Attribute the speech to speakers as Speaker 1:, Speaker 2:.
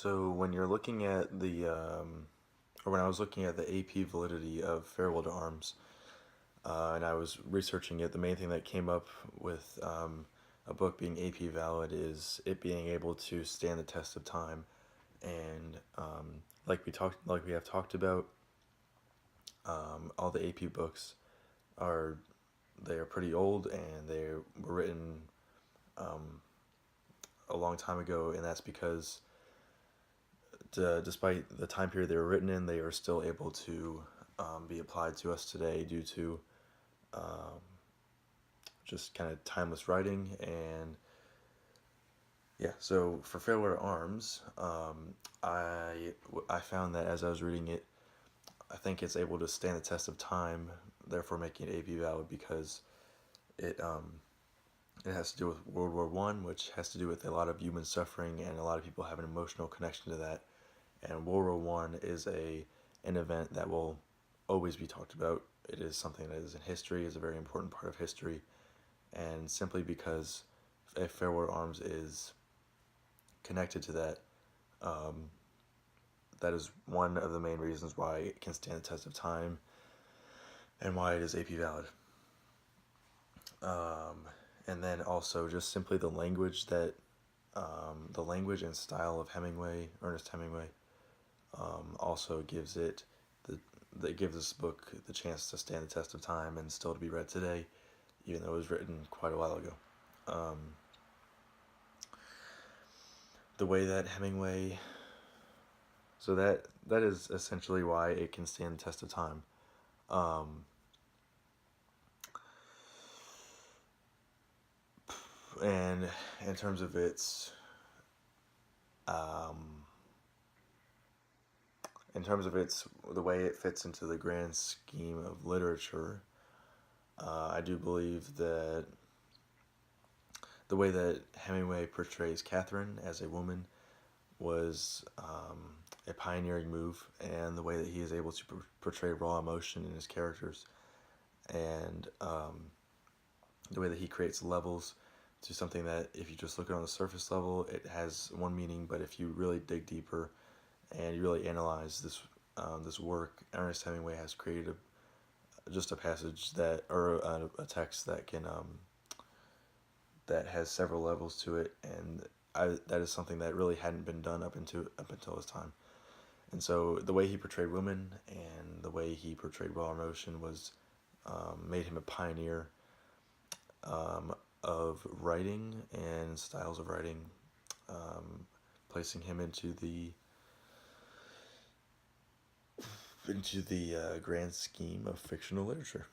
Speaker 1: So when you're looking at or when I was looking at the AP validity of Farewell to Arms, and I was researching it, the main thing that came up with a book being AP valid is it being able to stand the test of time, and like we have talked about, all the AP books are they are pretty old and they were written um, a long time ago, and that's because despite the time period they were written in, they are still able to be applied to us today due to um, just kind of timeless writing. And yeah, so for Farewell to Arms, I found that as I was reading it, I think it's able to stand the test of time, therefore making it AP valid because it it has to do with World War One, which has to do with a lot of human suffering, and a lot of people have an emotional connection to that. And World War One is an event that will always be talked about. It is something that is in history, is a very important part of history, and simply because a Farewell to Arms is connected to that, um, that is one of the main reasons why it can stand the test of time and why it is AP valid. Um, and then also just simply the language and style of Ernest Hemingway, also gives it the that gives this book the chance to stand the test of time and still to be read today, even though it was written quite a while ago. Um, the way that Hemingway, so that is essentially why it can stand the test of time. Um, and in terms of um, the way it fits into the grand scheme of literature, I do believe that the way that Hemingway portrays Catherine as a woman was a pioneering move, and the way that he is able to portray raw emotion in his characters, and the way that he creates levels to something that if you just look at it on the surface level, it has one meaning, but if you really dig deeper and you really analyze this work, Ernest Hemingway has created just a passage that or a text that can that has several levels to it, and that is something that really hadn't been done up until his time. And so the way he portrayed women and the way he portrayed raw emotion was made him a pioneer um, of writing and styles of writing, placing him into the grand scheme of fictional literature.